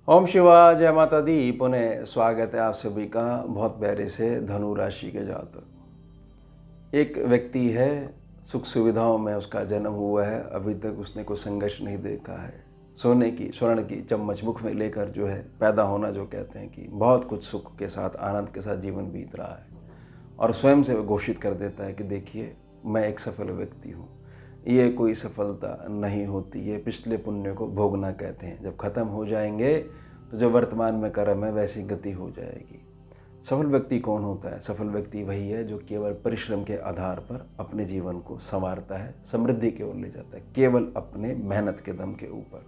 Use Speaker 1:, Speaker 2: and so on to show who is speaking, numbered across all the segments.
Speaker 1: ओम शिवा जय माता दी। पुनः स्वागत है आप सभी का बहुत प्यारे से धनु राशि के जातक। एक व्यक्ति है, सुख सुविधाओं में उसका जन्म हुआ है, अभी तक उसने कोई संघर्ष नहीं देखा है। सोने की स्वर्ण की चम्मच मुख में लेकर जो है पैदा होना, जो कहते हैं कि बहुत कुछ सुख के साथ आनंद के साथ जीवन बीत रहा है और स्वयं से वो घोषित कर देता है कि देखिए मैं एक सफल व्यक्ति हूँ। ये कोई सफलता नहीं होती, ये पिछले पुण्य को भोगना कहते हैं। जब खत्म हो जाएंगे तो जो वर्तमान में कर्म है वैसी गति हो जाएगी। सफल व्यक्ति कौन होता है? सफल व्यक्ति वही है जो केवल परिश्रम के आधार पर अपने जीवन को संवारता है, समृद्धि की ओर ले जाता है, केवल अपने मेहनत के दम के ऊपर।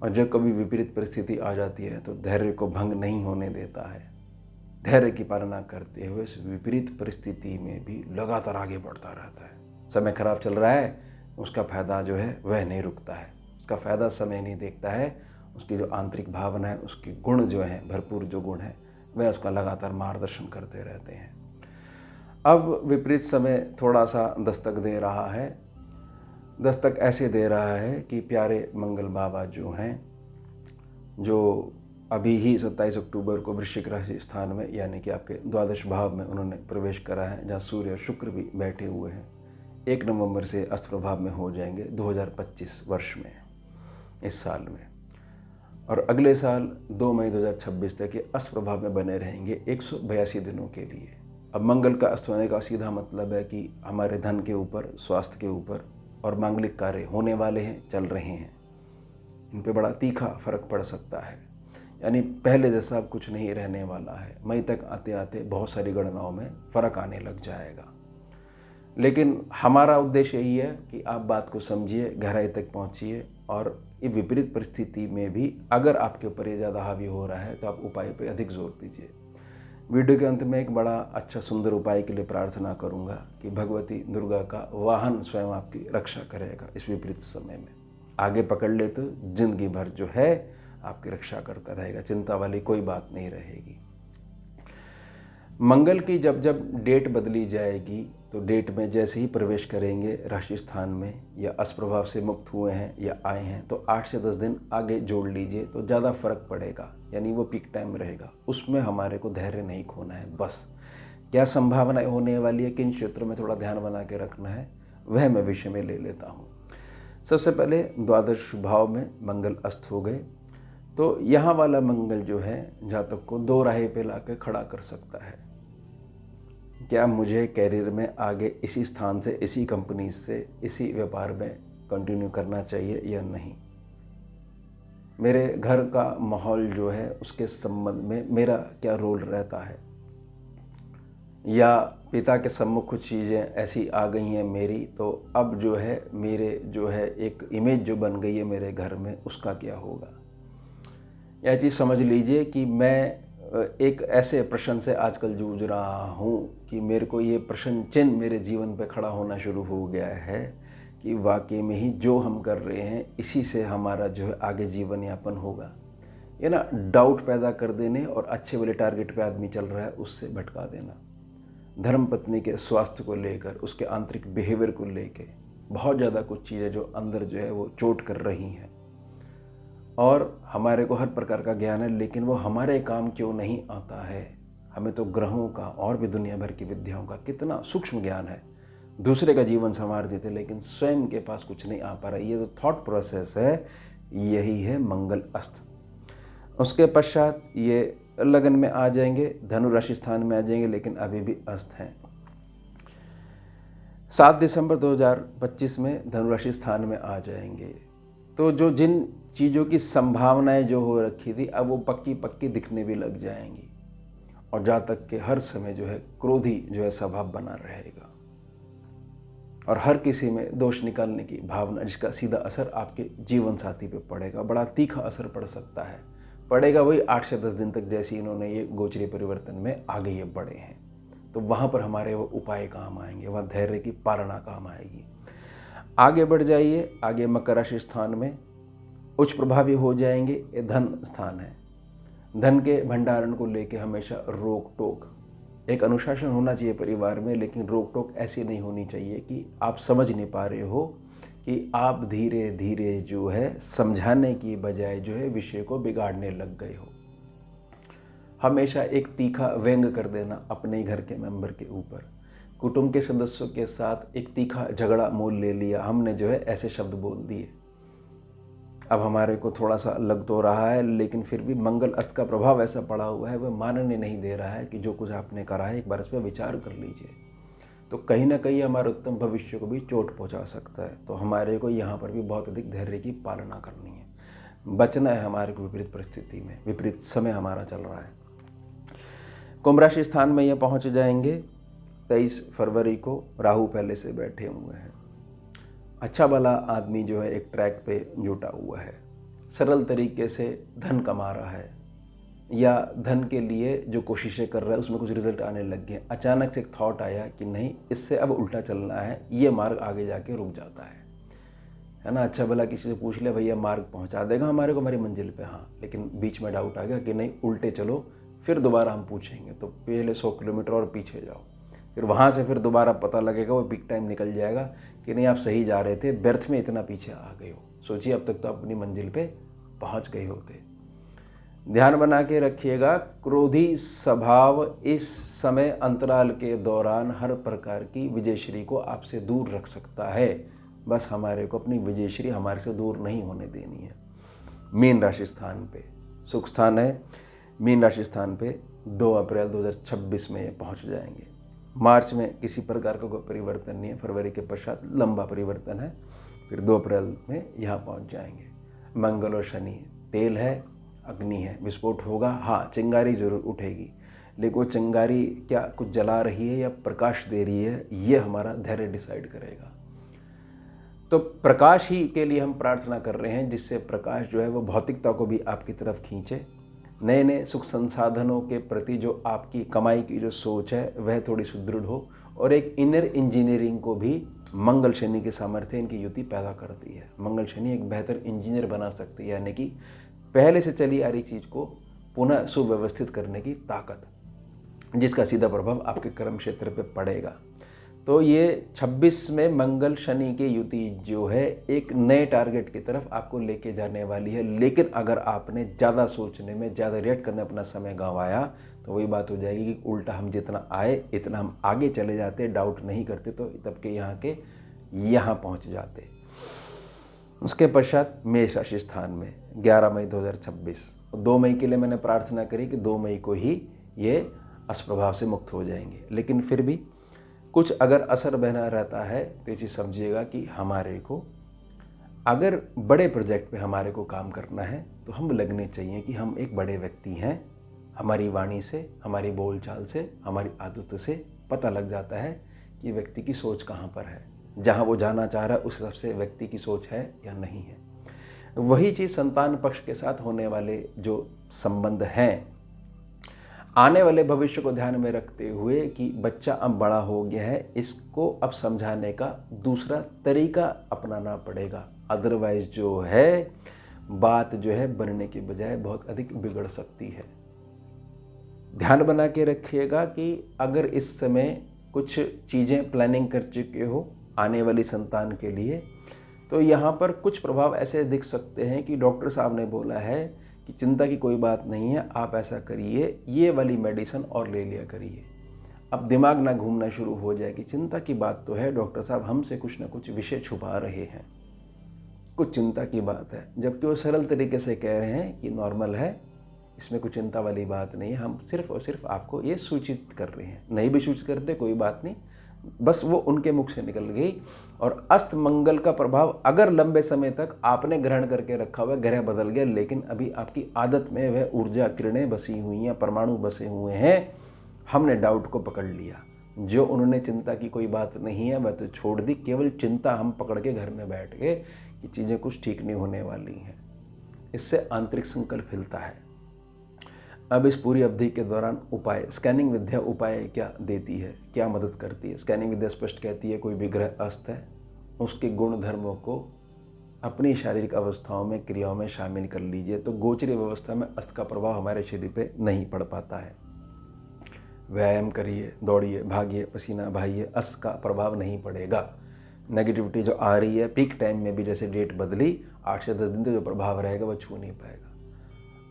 Speaker 1: और जब कभी विपरीत परिस्थिति आ जाती है तो धैर्य को भंग नहीं होने देता है। धैर्य की पालना करते हुए इस विपरीत परिस्थिति में भी लगातार आगे बढ़ता रहता है। समय खराब चल रहा है, उसका फायदा जो है वह नहीं रुकता है, उसका फायदा समय नहीं देखता है। उसकी जो आंतरिक भावना है, उसके गुण जो हैं, भरपूर जो गुण है, वह उसका लगातार मार्गदर्शन करते रहते हैं। अब विपरीत समय थोड़ा सा दस्तक दे रहा है। दस्तक ऐसे दे रहा है कि प्यारे मंगल बाबा जो हैं, जो अभी ही 27 अक्टूबर को वृश्चिक राशि स्थान में यानी कि आपके द्वादश भाव में उन्होंने प्रवेश करा है, जहाँ सूर्य और शुक्र भी बैठे हुए हैं। 1 नवंबर से अस्त प्रभाव में हो जाएंगे 2025 वर्ष में, इस साल में। और अगले साल 2 मई 2026 तक ये अस्त प्रभाव में बने रहेंगे 182 दिनों के लिए। अब मंगल का अस्त होने का सीधा मतलब है कि हमारे धन के ऊपर, स्वास्थ्य के ऊपर और मांगलिक कार्य होने वाले हैं, चल रहे हैं। इन पे बड़ा तीखा फर्क पड़ सकता है, यानी पहले जैसा अब कुछ नहीं रहने वाला है। मई तक आते आते बहुत सारी गणनाओं में फ़र्क आने लग जाएगा। लेकिन हमारा उद्देश्य यही है कि आप बात को समझिए, गहराई तक पहुंचिए और ये विपरीत परिस्थिति में भी अगर आपके ऊपर ये ज़्यादा हावी हो रहा है तो आप उपाय पे अधिक जोर दीजिए। वीडियो के अंत में एक बड़ा अच्छा सुंदर उपाय के लिए प्रार्थना करूंगा कि भगवती दुर्गा का वाहन स्वयं आपकी रक्षा करेगा इस विपरीत समय में। आगे पकड़ ले तो जिंदगी भर जो है आपकी रक्षा करता रहेगा, चिंता वाली कोई बात नहीं रहेगी। मंगल की जब जब डेट बदली जाएगी तो डेट में जैसे ही प्रवेश करेंगे राशि स्थान में, या अस्त प्रभाव से मुक्त हुए हैं या आए हैं, तो 8 से 10 दिन आगे जोड़ लीजिए तो ज़्यादा फर्क पड़ेगा, यानी वो पीक टाइम रहेगा। उसमें हमारे को धैर्य नहीं खोना है। बस क्या संभावनाएं होने वाली है, किन क्षेत्रों में थोड़ा ध्यान बना के रखना है, वह मैं विषय में ले लेता हूँ। सबसे पहले द्वादश भाव में मंगल अस्त हो गए तो यहाँ वाला मंगल जो है जातक को 2 राह पे ला के खड़ा कर सकता है। क्या मुझे कैरियर में आगे इसी स्थान से, इसी कंपनी से, इसी व्यापार में कंटिन्यू करना चाहिए या नहीं? मेरे घर का माहौल जो है उसके संबंध में मेरा क्या रोल रहता है? या पिता के सम्मुख कुछ चीज़ें ऐसी आ गई हैं मेरी, तो अब जो है मेरे जो है एक इमेज जो बन गई है मेरे घर में, उसका क्या होगा? यह चीज़ समझ लीजिए कि मैं एक ऐसे प्रश्न से आजकल जूझ रहा हूँ कि मेरे को ये प्रश्न चिन्ह मेरे जीवन पे खड़ा होना शुरू हो गया है कि वाकई में ही जो हम कर रहे हैं इसी से हमारा जो है आगे जीवन यापन होगा। ये ना डाउट पैदा कर देने और अच्छे वाले टारगेट पे आदमी चल रहा है उससे भटका देना। धर्मपत्नी के स्वास्थ्य को लेकर, उसके आंतरिक बिहेवियर को लेकर बहुत ज़्यादा कुछ चीज़ें जो अंदर जो है वो चोट कर रही हैं। और हमारे को हर प्रकार का ज्ञान है, लेकिन वो हमारे काम क्यों नहीं आता है? हमें तो ग्रहों का और भी दुनिया भर की विद्याओं का कितना सूक्ष्म ज्ञान है। दूसरे का जीवन संवार देते लेकिन स्वयं के पास कुछ नहीं आ पा रहा। ये जो थॉट प्रोसेस है यही है मंगल अस्त। उसके पश्चात ये लगन में आ जाएंगे, धनु राशि स्थान में आ जाएंगे, लेकिन अभी भी अस्त हैं। 7 दिसंबर 2025 में धनु राशि स्थान में आ जाएंगे। तो जो जिन चीज़ों की संभावनाएं जो हो रखी थी अब वो पक्की पक्की दिखने भी लग जाएंगी। और जातक के हर समय जो है क्रोधी जो है स्वभाव बना रहेगा और हर किसी में दोष निकालने की भावना, जिसका सीधा असर आपके जीवन साथी पे पड़ेगा। बड़ा तीखा असर पड़ सकता है, पड़ेगा वही 8 से 10 दिन तक, जैसे इन्होंने ये गोचरी परिवर्तन में आगे ये बढ़े हैं। तो वहाँ पर हमारे वो उपाय काम आएंगे, वहाँ धैर्य की पालना काम आएगी। आगे बढ़ जाइए, आगे मकर राशि स्थान में उच्च प्रभावी हो जाएंगे। ये धन स्थान है। धन के भंडारण को लेके हमेशा रोक टोक, एक अनुशासन होना चाहिए परिवार में, लेकिन रोक टोक ऐसी नहीं होनी चाहिए कि आप समझ नहीं पा रहे हो कि आप धीरे धीरे जो है समझाने की बजाय जो है विषय को बिगाड़ने लग गए हो। हमेशा एक तीखा व्यंग कर देना अपने ही घर के मेंबर के ऊपर, कुटुंब के सदस्यों के साथ एक तीखा झगड़ा मोल ले लिया, हमने जो है ऐसे शब्द बोल दिए। अब हमारे को थोड़ा सा लग तो रहा है, लेकिन फिर भी मंगल अस्त का प्रभाव ऐसा पड़ा हुआ है, वह मानने नहीं दे रहा है कि जो कुछ आपने करा है एक बार इस पर विचार कर लीजिए। तो कहीं ना कहीं हमारे उत्तम भविष्य को भी चोट पहुंचा सकता है। तो हमारे को यहाँ पर भी बहुत अधिक धैर्य की पालना करनी है, बचना है हमारे को विपरीत परिस्थिति में। विपरीत समय हमारा चल रहा है। कुंभ राशि स्थान में ये पहुँच जाएंगे 23 फरवरी को। राहु पहले से बैठे हुए हैं। अच्छा भला आदमी जो है एक ट्रैक पे जुटा हुआ है, सरल तरीके से धन कमा रहा है, या धन के लिए जो कोशिशें कर रहा है उसमें कुछ रिजल्ट आने लग गए। अचानक से एक थॉट आया कि नहीं, इससे अब उल्टा चलना है, ये मार्ग आगे जाके रुक जाता है ना। अच्छा भला किसी से पूछ लिया, भैया मार्ग पहुंचा देगा हमारे को हमारी मंजिल पे, हाँ, लेकिन बीच में डाउट आ गया कि नहीं उल्टे चलो, फिर दोबारा हम पूछेंगे। तो पहले 100 किलोमीटर और पीछे जाओ, फिर वहाँ से फिर दोबारा पता लगेगा, वो बिग टाइम निकल जाएगा कि नहीं आप सही जा रहे थे, व्यर्थ में इतना पीछे आ गए हो। सोचिए अब तक तो अपनी मंजिल पे पहुँच गए होते। ध्यान बना के रखिएगा, क्रोधी स्वभाव इस समय अंतराल के दौरान हर प्रकार की विजयश्री को आपसे दूर रख सकता है। बस हमारे को अपनी विजयश्री हमारे से दूर नहीं होने देनी है। मीन राशि स्थान पे सुख स्थान है। मीन राशि स्थान पे 2 अप्रैल 2026 में ये पहुँच जाएंगे। मार्च में किसी प्रकार का कोई परिवर्तन नहीं है, फरवरी के पश्चात लंबा परिवर्तन है, फिर 2 अप्रैल में यहाँ पहुँच जाएंगे। मंगल और शनि, तेल है, अग्नि है, विस्फोट होगा, हाँ चिंगारी जरूर उठेगी, लेकिन वो चिंगारी क्या कुछ जला रही है या प्रकाश दे रही है, ये हमारा धैर्य डिसाइड करेगा। तो प्रकाश ही के लिए हम प्रार्थना कर रहे हैं, जिससे प्रकाश जो है वो भौतिकता को भी आपकी तरफ खींचे। नए नए सुख संसाधनों के प्रति जो आपकी कमाई की जो सोच है वह थोड़ी सुदृढ़ हो, और एक इनर इंजीनियरिंग को भी मंगल शनि के सामर्थ्य इनकी युति पैदा करती है। मंगल शनि एक बेहतर इंजीनियर बना सकती है, यानी कि पहले से चली आ रही चीज़ को पुनः सुव्यवस्थित करने की ताकत, जिसका सीधा प्रभाव आपके कर्म क्षेत्र पे पड़ेगा। तो ये 26 में मंगल शनि की युति जो है एक नए टारगेट की तरफ आपको लेके जाने वाली है। लेकिन अगर आपने ज़्यादा सोचने में, ज़्यादा रिएक्ट करने अपना समय गंवाया, तो वही बात हो जाएगी कि उल्टा हम जितना आए इतना हम आगे चले जाते, डाउट नहीं करते, तो तब के यहाँ पहुँच जाते। उसके पश्चात मेष राशि स्थान में 11 मई 2026, 2 मई के लिए मैंने प्रार्थना करी कि 2 मई को ही ये अस्प्रभाव से मुक्त हो जाएंगे। लेकिन फिर भी कुछ अगर असर बना रहता है तो ये चीज़ समझिएगा कि हमारे को अगर बड़े प्रोजेक्ट पे हमारे को काम करना है तो हम लगने चाहिए कि हम एक बड़े व्यक्ति हैं। हमारी वाणी से, हमारी बोलचाल से, हमारी आदतों से पता लग जाता है कि व्यक्ति की सोच कहाँ पर है, जहाँ वो जाना चाह रहा है उस हिसाब से व्यक्ति की सोच है या नहीं है। वही चीज़ संतान पक्ष के साथ होने वाले जो संबंध हैं, आने वाले भविष्य को ध्यान में रखते हुए कि बच्चा अब बड़ा हो गया है, इसको अब समझाने का दूसरा तरीका अपनाना पड़ेगा। अदरवाइज जो है बात जो है बनने के बजाय बहुत अधिक बिगड़ सकती है। ध्यान बना के रखिएगा कि अगर इस समय कुछ चीज़ें प्लानिंग कर चुके हो आने वाली संतान के लिए, तो यहाँ पर कुछ प्रभाव ऐसे दिख सकते हैं कि डॉक्टर साहब ने बोला है कि चिंता की कोई बात नहीं है, आप ऐसा करिए, ये वाली मेडिसिन और ले लिया करिए। अब दिमाग ना घूमना शुरू हो जाए कि चिंता की बात तो है, डॉक्टर साहब हमसे कुछ ना कुछ विषय छुपा रहे हैं, कुछ चिंता की बात है, जबकि वो सरल तरीके से कह रहे हैं कि नॉर्मल है, इसमें कुछ चिंता वाली बात नहीं है, हम सिर्फ और सिर्फ आपको ये सूचित कर रहे हैं। नहीं भी सूचित करते कोई बात नहीं, बस वो उनके मुख से निकल गई। और अस्त मंगल का प्रभाव अगर लंबे समय तक आपने ग्रहण करके रखा हुआ, ग्रह बदल गया, लेकिन अभी आपकी आदत में वह ऊर्जा किरणें बसी हुई हैं, परमाणु बसे हुए हैं, हमने डाउट को पकड़ लिया। जो उन्होंने चिंता की कोई बात नहीं है वह तो छोड़ दी, केवल चिंता हम पकड़ के घर में बैठ गए कि चीज़ें कुछ ठीक नहीं होने वाली हैं। इससे आंतरिक संकल्प हिलता है। अब इस पूरी अवधि के दौरान उपाय, स्कैनिंग विद्या उपाय क्या देती है, क्या मदद करती है। स्कैनिंग विद्या स्पष्ट कहती है कोई भी ग्रह अस्त है, उसके गुण धर्मों को अपनी शारीरिक अवस्थाओं में, क्रियाओं में शामिल कर लीजिए, तो गोचरी व्यवस्था में अस्त का प्रभाव हमारे शरीर पे नहीं पड़ पाता है। व्यायाम करिए, दौड़िए, भागिए, पसीना बहाइए, अस्त का प्रभाव नहीं पड़ेगा। नेगेटिविटी जो आ रही है पीक टाइम में भी, जैसे डेट बदली 8 से 10 दिन तो जो प्रभाव रहेगा वो छू नहीं पाएगा।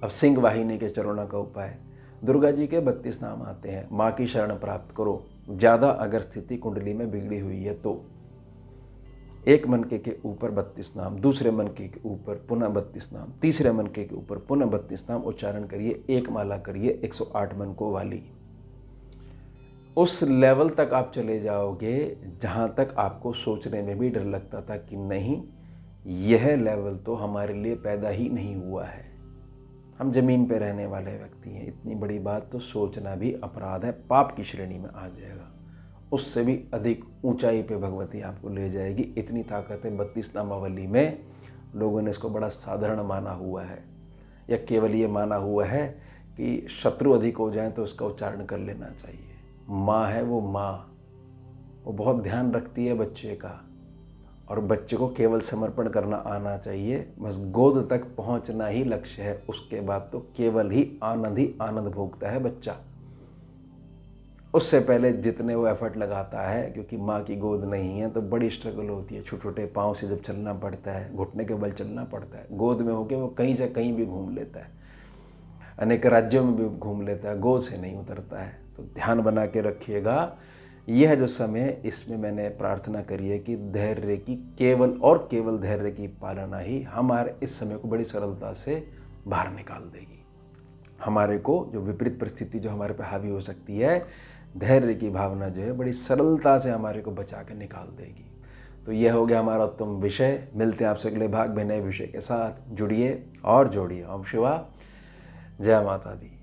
Speaker 1: अब सिंह वाहिनी के चरणों का उपाय, दुर्गा जी के 32 नाम आते हैं। माँ की शरण प्राप्त करो। ज़्यादा अगर स्थिति कुंडली में बिगड़ी हुई है तो एक मनके के ऊपर 32 नाम, दूसरे मनके के ऊपर पुनः 32 नाम, तीसरे मनके के ऊपर पुनः 32 नाम उच्चारण करिए। एक माला करिए 108 मनकों वाली। उस लेवल तक आप चले जाओगे जहाँ तक आपको सोचने में भी डर लगता था कि नहीं, यह लेवल तो हमारे लिए पैदा ही नहीं हुआ है। हम जमीन पे रहने वाले व्यक्ति हैं, इतनी बड़ी बात तो सोचना भी अपराध है, पाप की श्रेणी में आ जाएगा। उससे भी अधिक ऊंचाई पे भगवती आपको ले जाएगी। इतनी ताकत है 32 नामावली में। लोगों ने इसको बड़ा साधारण माना हुआ है, या केवल ये माना हुआ है कि शत्रु अधिक हो जाए तो उसका उच्चारण कर लेना चाहिए। माँ है वो माँ, वो बहुत ध्यान रखती है बच्चे का, और बच्चे को केवल समर्पण करना आना चाहिए। बस गोद तक पहुंचना ही लक्ष्य है। उसके बाद तो केवल ही आनंद भोगता है बच्चा। उससे पहले जितने वो एफर्ट लगाता है, क्योंकि माँ की गोद नहीं है तो बड़ी स्ट्रगल होती है। छोटे छोटे पाँव से जब चलना पड़ता है, घुटने के बल चलना पड़ता है। गोद में होकर वो कहीं से कहीं भी घूम लेता है, अनेक राज्यों में भी घूम लेता है, गोद से नहीं उतरता है। तो ध्यान बना के रखिएगा। यह जो समय, इसमें मैंने प्रार्थना करी है कि धैर्य की, केवल और केवल धैर्य की पालना ही हमारे इस समय को बड़ी सरलता से बाहर निकाल देगी। हमारे को जो विपरीत परिस्थिति जो हमारे पे हावी हो सकती है, धैर्य की भावना जो है बड़ी सरलता से हमारे को बचा के निकाल देगी। तो यह हो गया हमारा उत्तम विषय। मिलते हैं आपसे अगले भाग में नए विषय के साथ। जुड़िए और जोड़िए। ओम शिवा, जय माता दी।